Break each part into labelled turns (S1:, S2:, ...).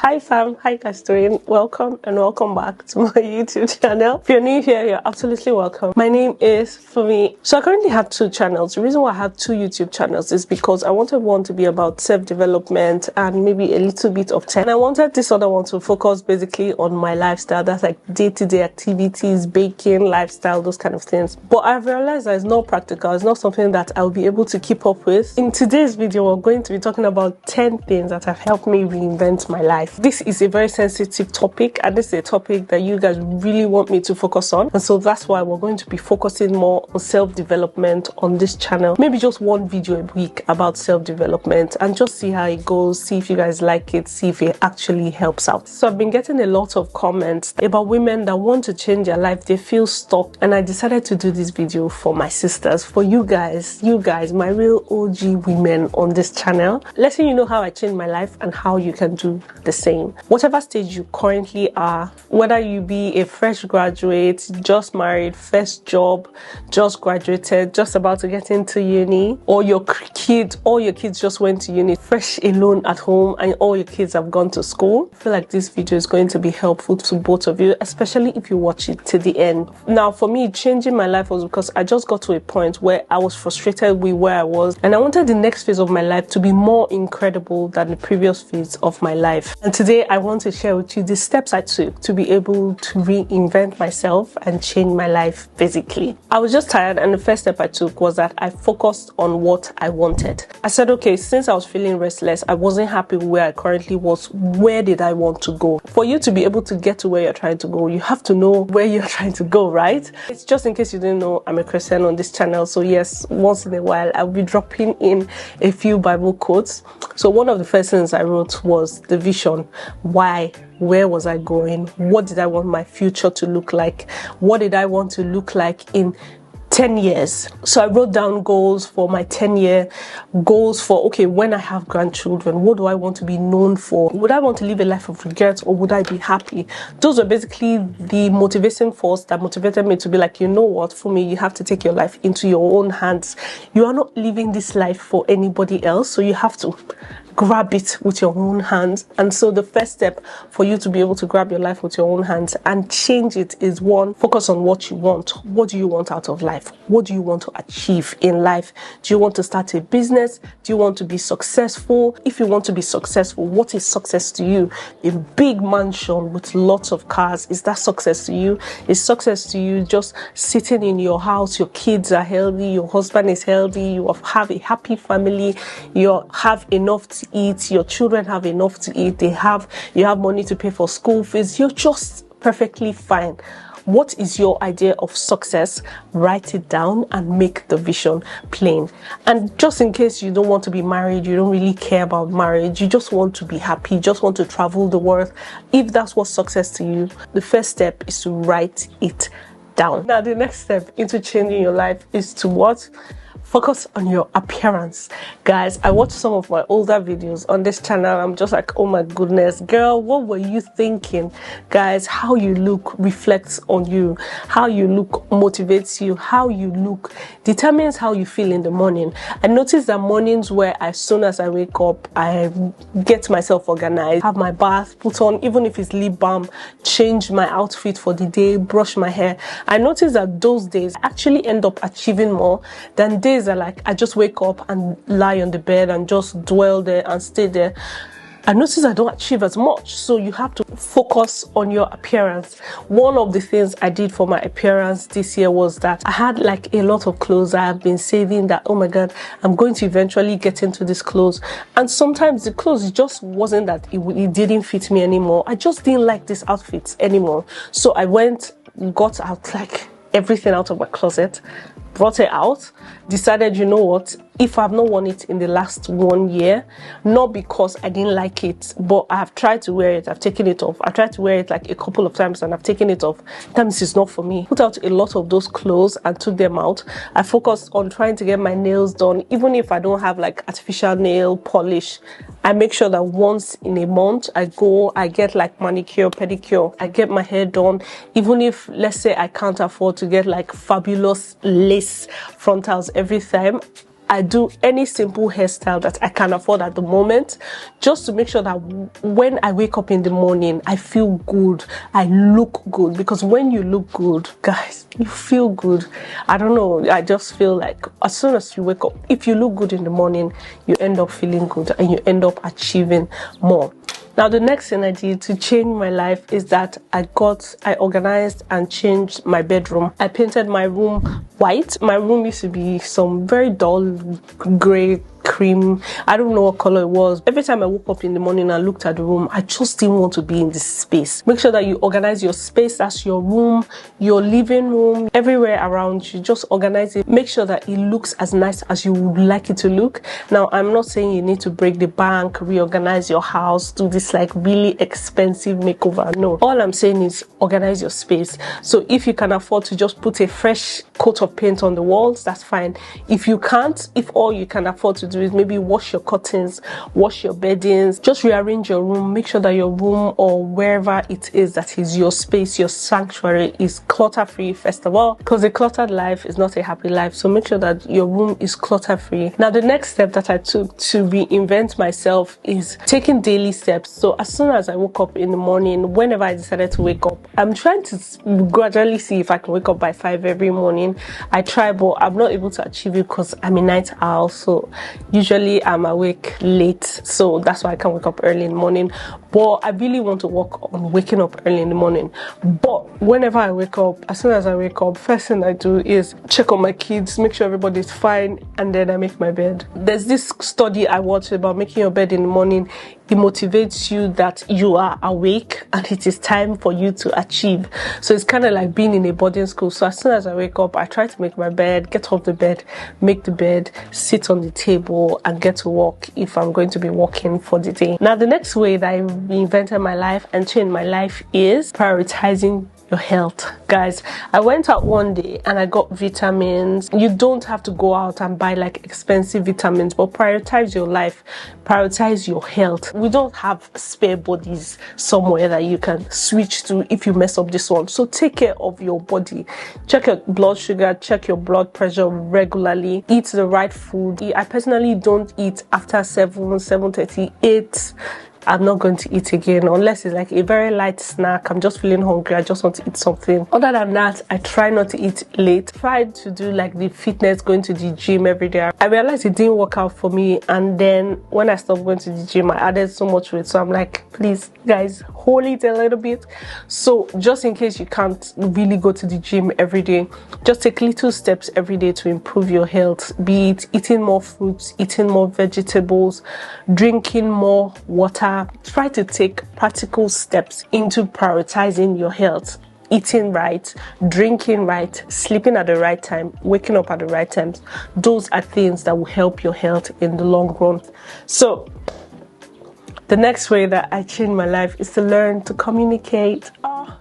S1: Hi fam, hi guys doing? Welcome and welcome back to my YouTube channel. If you're new here, you're absolutely welcome. My name is Fummeee. So I currently have two channels. The reason why I have two YouTube channels is because I wanted one to be about self-development and maybe a little bit of tech. And I wanted this other one to focus basically on my lifestyle. That's like day-to-day activities, baking, lifestyle, those kind of things. But I've realized that it's not practical. It's not something that I'll be able to keep up with. In today's video, we're going to be talking about 10 things that have helped me reinvent my life. This is a very sensitive topic, and this is a topic that you guys really want me to focus on, and so that's why we're going to be focusing more on self-development on this channel. Maybe just one video a week about self-development and just see how it goes, see if you guys like it, see if it actually helps out. So I've been getting a lot of comments about women that want to change their life, they feel stuck, and I decided to do this video for my sisters, for you guys, my real OG women on this channel, letting you know how I changed my life and how you can do the same. Whatever stage you currently are, whether you be a fresh graduate, just married, first job, just graduated, just about to get into uni, or your kids, all your kids just went to uni, fresh alone at home, and all your kids have gone to school, I feel like this video is going to be helpful to both of you, especially if you watch it to the end. Now for me, changing my life was because I just got to a point where I was frustrated with where I was, and I wanted the next phase of my life to be more incredible than the previous phase of my life. And today I want to share with you the steps I took to be able to reinvent myself and change my life physically. I was just tired, and the first step I took was that I focused on what I wanted. I said, okay, since I was feeling restless, I wasn't happy with where I currently was, where did I want to go? For you to be able to get to where you're trying to go, you have to know where you're trying to go, right? It's just in case you didn't know, I'm a Christian on this channel, so yes, once in a while I'll be dropping in a few Bible quotes. So one of the first things I wrote was the vision. Why? Where was I going? What did I want my future to look like? What did I want to look like in 10 years? So I wrote down goals for my 10-year goals for, okay, when I have grandchildren, what do I want to be known for? Would I want to live a life of regrets, or would I be happy? Those were basically the motivating force that motivated me to be like, you know what, for me, you have to take your life into your own hands. You are not living this life for anybody else, so you have to grab it with your own hands. And so the first step for you to be able to grab your life with your own hands and change it is, one, focus on what you want. What do you want out of life? What do you want to achieve in life? Do you want to start a business? Do you want to be successful? If you want to be successful, what is success to you? A big mansion with lots of cars, is that success to you? Is success to you just sitting in your house, your kids are healthy, your husband is healthy, you have a happy family, you have enough to eat, your children have enough to eat, you have money to pay for school fees, you're just perfectly fine? What is your idea of success? Write it down and make the vision plain. And just in case you don't want to be married, you don't really care about marriage, you just want to be happy, you just want to travel the world, if that's what success to you, the first step is to write it down. Now the next step into changing your life is to what? Focus on your appearance. Guys, I watched some of my older videos on this channel. I'm just like, oh my goodness, girl, what were you thinking? Guys, how you look reflects on you. How you look motivates you. How you look determines how you feel in the morning. I noticed that mornings where as soon as I wake up, I get myself organized, have my bath, put on, even if it's lip balm, change my outfit for the day, brush my hair. I noticed that those days I actually end up achieving more than days that like I just wake up and lie on the bed and just dwell there and stay there. I notice I don't achieve as much, so you have to focus on your appearance. One of the things I did for my appearance this year was that I had like a lot of clothes. I have been saving that, oh my god, I'm going to eventually get into this clothes, and sometimes the clothes just wasn't that it didn't fit me anymore. I just didn't like these outfits anymore, so I got out like everything out of my closet, brought it out, decided, you know what, if I've not worn it in the last 1 year, not because I didn't like it, but I have tried to wear it, I've taken it off. I tried to wear it like a couple of times and I've taken it off. That means it's not for me. Put out a lot of those clothes and took them out. I focused on trying to get my nails done. Even if I don't have like artificial nail polish, I make sure that once in a month I get like manicure, pedicure, I get my hair done. Even if, let's say, I can't afford to get like fabulous lace frontals every time, I do any simple hairstyle that I can afford at the moment, just to make sure that when I wake up in the morning, I feel good, I look good. Because when you look good, guys, you feel good. I don't know, I just feel like as soon as you wake up, if you look good in the morning, you end up feeling good and you end up achieving more. Now, the next thing I did to change my life is that I organized and changed my bedroom. I painted my room white. My room used to be some very dull gray, cream. I don't know what color it was. Every time I woke up in the morning and looked at the room, I just didn't want to be in this space. Make sure that you organize your space. That's your room, your living room, everywhere around you. Just organize it. Make sure that it looks as nice as you would like it to look. Now, I'm not saying you need to break the bank, reorganize your house, do this like really expensive makeover. No, all I'm saying is organize your space. So if you can afford to just put a fresh coat of paint on the walls, that's fine. If you can't, if all you can afford to do is maybe wash your curtains, wash your beddings, just rearrange your room, make sure that your room or wherever it is that is your space, your sanctuary, is clutter free first of all, because a cluttered life is not a happy life. So make sure that your room is clutter free. Now, the next step that I took to reinvent myself is taking daily steps. So as soon as I woke up in the morning, whenever I decided to wake up, I'm trying to gradually see if I can wake up by 5 every morning. I try, but I'm not able to achieve it because I'm a night owl. So usually I'm awake late, so that's why I can wake up early in the morning. But I really want to work on waking up early in the morning. But whenever I wake up, as soon as I wake up, first thing I do is check on my kids, make sure everybody's fine, and then I make my bed. There's this study I watched about making your bed in the morning. It motivates you that you are awake and it is time for you to achieve. So it's kind of like being in a boarding school. So as soon as I wake up, I try to make my bed, get off the bed, make the bed, sit on the table, and get to work if I'm going to be working for the day. Now, the next way that I reinvented my life and changed my life is prioritizing your health. Guys, I went out one day and I got vitamins. You don't have to go out and buy like expensive vitamins, but prioritize your life, prioritize your health. We don't have spare bodies somewhere that you can switch to if you mess up this one. So take care of your body. Check your blood sugar, check your blood pressure regularly, eat the right food. I personally don't eat after 7:30, 8. I'm not going to eat again unless it's like a very light snack. I'm just feeling hungry, I just want to eat something. Other than that, I try not to eat late. Tried to do like the fitness, going to the gym every day. I realized it didn't work out for me, and then when I stopped going to the gym, I added so much weight. So I'm like, please guys, hold it a little bit. So just in case you can't really go to the gym every day, just take little steps every day to improve your health. Be it eating more fruits, eating more vegetables, drinking more water. Try to take practical steps into prioritizing your health. Eating right, drinking right, sleeping at the right time, waking up at the right times. Those are things that will help your health in the long run. So the next way that I changed my life is to learn to communicate. Oh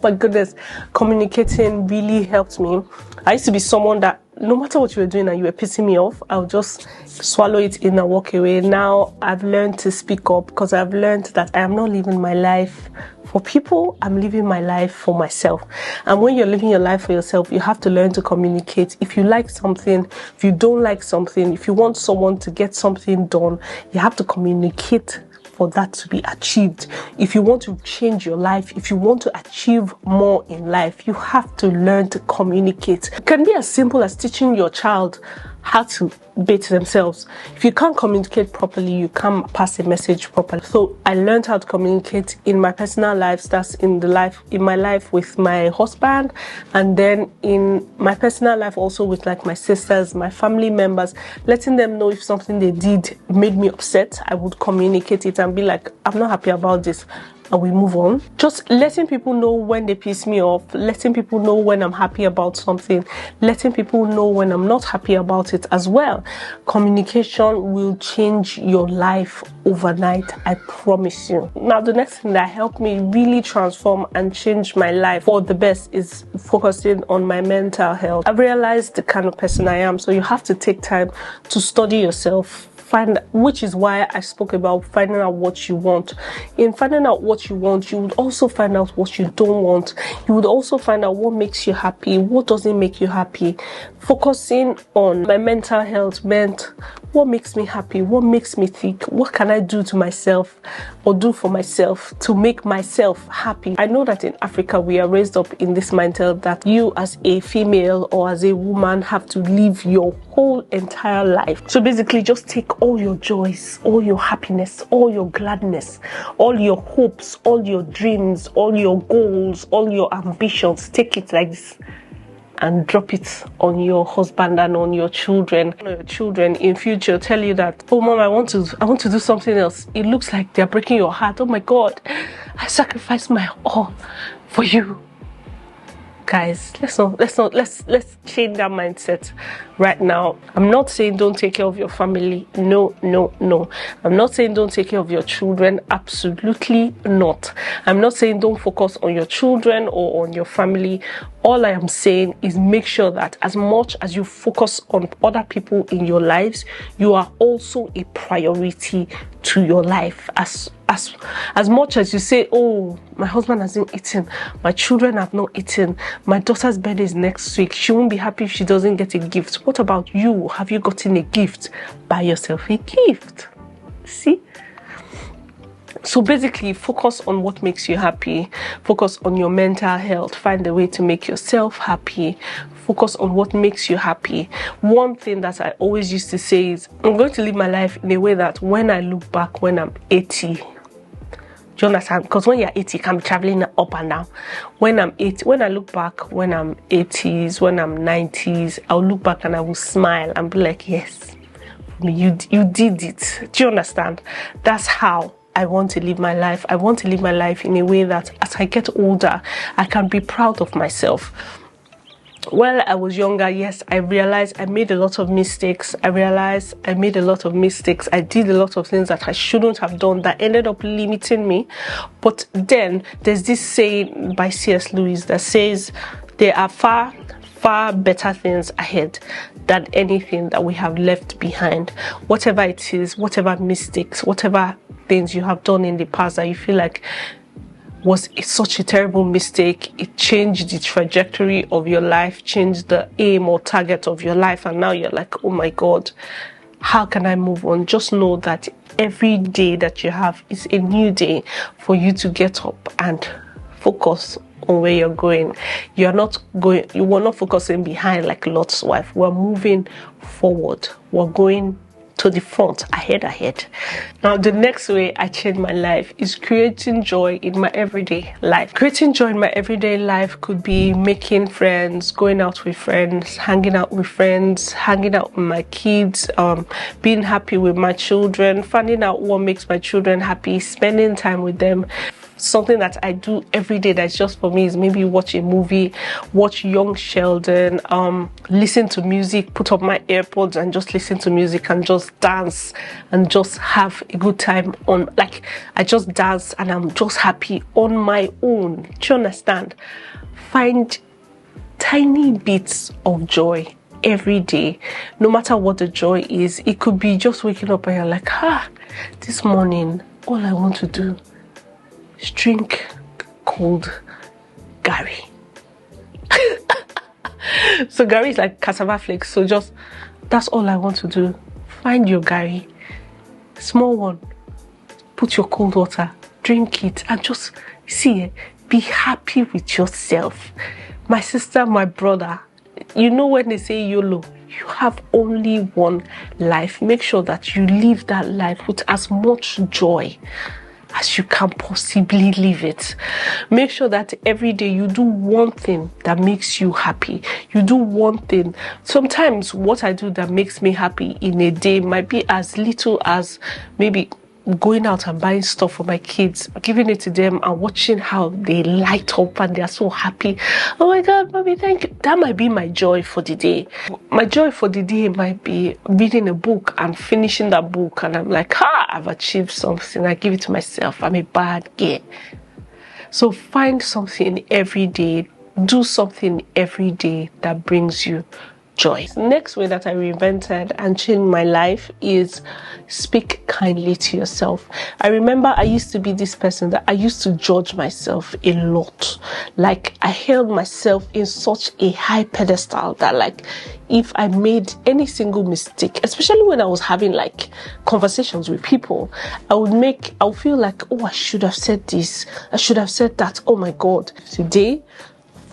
S1: my goodness, communicating really helped me. I used to be someone that no matter what you were doing and you were pissing me off, I'll just swallow it in and walk away. Now I've learned to speak up because I've learned that I am not living my life for people, I'm living my life for myself. And when you're living your life for yourself, you have to learn to communicate. If you like something, if you don't like something, if you want someone to get something done, you have to communicate for that to be achieved. If you want to change your life, if you want to achieve more in life, you have to learn to communicate. It can be as simple as teaching your child how to bathe themselves. If you can't communicate properly, you can't pass a message properly. So I learned how to communicate in my personal life. That's in my life with my husband, and then in my personal life also with like my sisters, my family members, letting them know if something they did made me upset. I would communicate it and be like, I'm not happy about this, and we move on. Just letting people know when they piss me off, letting people know when I'm happy about something, letting people know when I'm not happy about it as well. Communication will change your life overnight, I promise you. Now, the next thing that helped me really transform and change my life for the best is focusing on my mental health. I've realized the kind of person I am, so you have to take time to study yourself, find, which is why I spoke about finding out what you want. In finding out what you want, you would also find out what you don't want. You would also find out what makes you happy, what doesn't make you happy. Focusing on my mental health meant what makes me happy, what makes me think, what can I do to myself or do for myself to make myself happy. I know that in Africa we are raised up in this mindset that you as a female or as a woman have to live your whole entire life. So basically just take all your joys, all your happiness, all your gladness, all your hopes, all your dreams, all your goals, all your ambitions, take it like this and drop it on your husband and on your children. Your children in future tell you that, oh mom, I want to do something else. It looks like they're breaking your heart. Oh my God, I sacrificed my all for you. Guys, let's change that mindset right now. I'm not saying don't take care of your family. No. I'm not saying don't take care of your children. Absolutely not. I'm not saying don't focus on your children or on your family. All I am saying is make sure that as much as you focus on other people in your lives, you are also a priority to your life. As much as you say, oh, my husband hasn't eaten, my children have not eaten, my daughter's birthday is next week, she won't be happy if she doesn't get a gift. What about you? Have you gotten a gift? Buy yourself a gift. See? So basically, focus on what makes you happy. Focus on your mental health. Find a way to make yourself happy. Focus on what makes you happy. One thing that I always used to say is, I'm going to live my life in a way that when I look back, when I'm 80, do you understand? Because when you're 80, you can be traveling up and down. When I'm 80, when I look back, when I'm 80s, when I'm 90s, I'll look back and I will smile and be like, yes, you did it. Do you understand? That's how I want to live my life. I want to live my life in a way that as I get older, I can be proud of myself. While I was younger, yes, I realized I made a lot of mistakes. I did a lot of things that I shouldn't have done that ended up limiting me. But then there's this saying by C.S. Lewis that says there are far better things ahead than anything that we have left behind. Whatever it is, whatever mistakes, whatever things you have done in the past that you feel like was such a terrible mistake, it changed the trajectory of your life, changed the aim or target of your life, and now you're like, oh my God, how can I move on? Just know that every day that you have is a new day for you to get up and focus on where you're going. You are not focusing behind like Lot's wife. We're moving forward. We're going to the front, ahead. Now, the next way I changed my life is creating joy in my everyday life. Creating joy in my everyday life could be making friends, going out with friends, hanging out with friends, hanging out with my kids, being happy with my children, finding out what makes my children happy, spending time with them. Something that I do every day that's just for me is maybe watch a movie, watch Young Sheldon, listen to music, put up my AirPods and just listen to music and just dance and just have a good time I just dance and I'm just happy on my own. Do you understand? Find tiny bits of joy every day, no matter what the joy is. It could be just waking up and you're like, this morning, all I want to do is drink cold Gary. So Gary is like cassava flakes. So that's all I want to do. Find your Gary, small one, put your cold water, drink it, and just be happy with yourself. My sister, my brother, you know when they say YOLO, you have only one life. Make sure that you live that life with as much joy as you can possibly live it. Make sure that every day you do one thing that makes you happy. You do one thing. Sometimes what I do that makes me happy in a day might be as little as maybe going out and buying stuff for my kids, giving it to them and watching how they light up and they're so happy. Oh my God, mommy, thank you. That might be my joy for the day. My joy for the day might be reading a book and finishing that book and I'm like, I've achieved something. I give it to myself. I'm a bad girl. So find something every day. Do something every day that brings you joy. The next way that I reinvented and changed my life is speak kindly to yourself. I remember I used to be this person that I used to judge myself a lot. Like, I held myself in such a high pedestal that, like, if I made any single mistake, especially when I was having like conversations with people, I would feel like, oh, I should have said this, I should have said that. Oh my God. Today,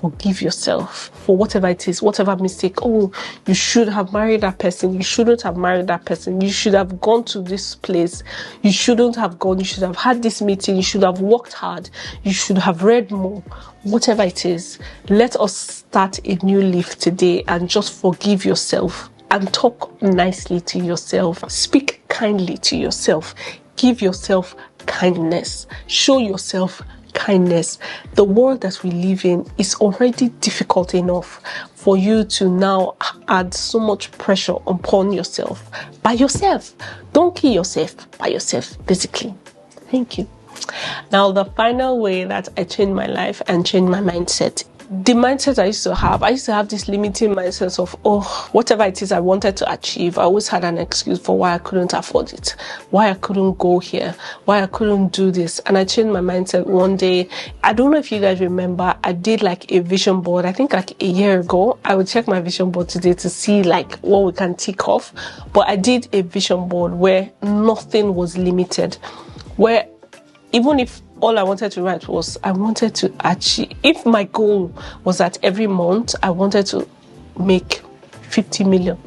S1: forgive yourself for whatever it is, whatever mistake. Oh, you should have married that person. You shouldn't have married that person. You should have gone to this place. You shouldn't have gone. You should have had this meeting. You should have worked hard. You should have read more. Whatever it is, let us start a new leaf today and just forgive yourself and talk nicely to yourself. Speak kindly to yourself. Give yourself kindness. Show yourself kindness. The world that we live in is already difficult enough for you to now add so much pressure upon yourself. By yourself. Don't kill yourself by yourself, basically. Thank you. Now, the final way that I changed my life and changed my mindset, the mindset I used to have this limiting mindset of, oh, whatever it is I wanted to achieve, I always had an excuse for why I couldn't afford it, why I couldn't go here, why I couldn't do this. And I changed my mindset one day. I don't know if you guys remember, I did like a vision board, I think like a year ago. I would check my vision board today to see like what we can tick off. But I did a vision board where nothing was limited, where even if all I wanted to write was, I wanted to achieve, if my goal was that every month I wanted to make 50 million,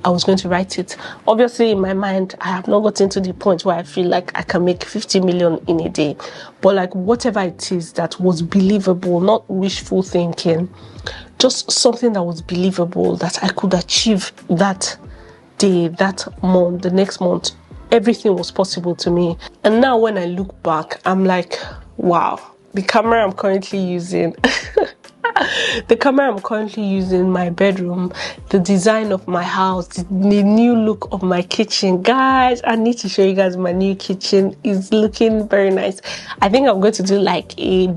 S1: I was going to write it. Obviously, in my mind, I have not gotten to the point where I feel like I can make 50 million in a day. But like whatever it is that was believable, not wishful thinking, just something that was believable that I could achieve that day, that month, the next month. Everything was possible to me. And now when I look back, I'm like, wow, the camera I'm currently using, my bedroom, the design of my house, the new look of my kitchen. Guys, I need to show you guys my new kitchen. It's looking very nice. I think I'm going to do like a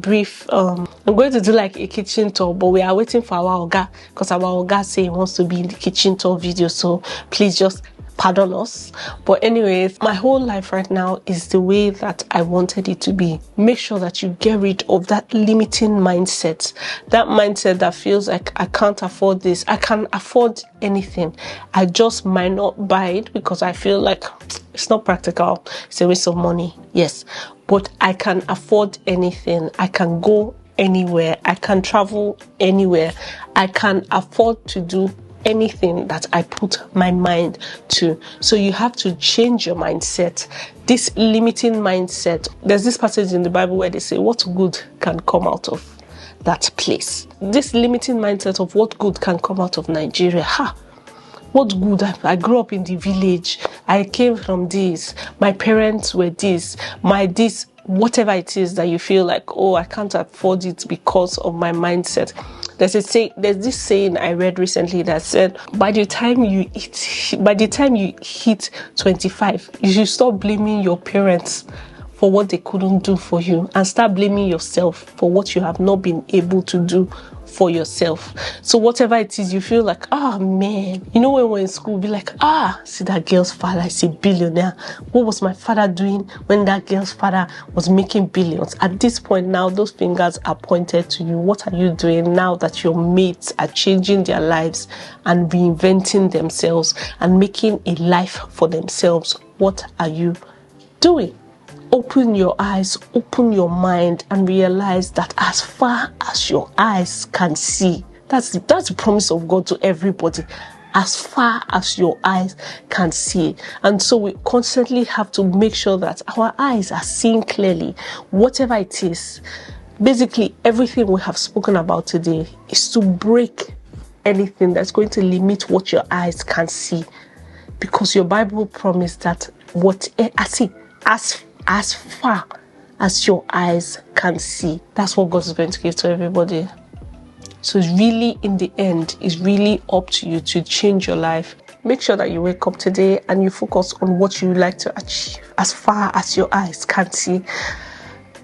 S1: kitchen tour, but we are waiting for our Oga, because our Oga say he wants to be in the kitchen tour video. So please just pardon us. But anyways, my whole life right now is the way that I wanted it to be. Make sure that you get rid of that limiting mindset, that mindset that feels like I can't afford this, I can afford anything, I just might not buy it because I feel like it's not practical, it's a waste of money. Yes, but I can afford anything, I can go anywhere, I can travel anywhere, I can afford to do anything that I put my mind to. So you have to change your mindset. This limiting mindset, there's this passage in the Bible where they say, what good can come out of that place? This limiting mindset of what good can come out of Nigeria. What good? I grew up in the village, I came from this, my parents were this, whatever it is that you feel like, oh, I can't afford it because of my mindset. There's this saying I read recently that said, by the time you hit 25, you should stop blaming your parents for what they couldn't do for you and start blaming yourself for what you have not been able to do for yourself. So whatever it is you feel like, man, you know, when we're in school, be like, see that girl's father is a billionaire. What was my father doing when that girl's father was making billions? At this point now, those fingers are pointed to you. What are you doing now that your mates are changing their lives and reinventing themselves and making a life for themselves? What are you doing? Open your eyes, open your mind, and realize that as far as your eyes can see, that's the promise of God to everybody. As far as your eyes can see. And so we constantly have to make sure that our eyes are seeing clearly. Whatever it is, basically everything we have spoken about today is to break anything that's going to limit what your eyes can see. Because your Bible promised that as far as your eyes can see, that's what God is going to give to everybody. So it's really, in the end, it's really up to you to change your life. Make sure that you wake up today and you focus on what you like to achieve as far as your eyes can see.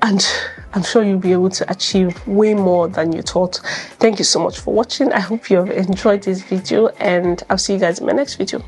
S1: and I'm sure you'll be able to achieve way more than you thought. Thank you so much for watching. I hope you have enjoyed this video, and I'll see you guys in my next video.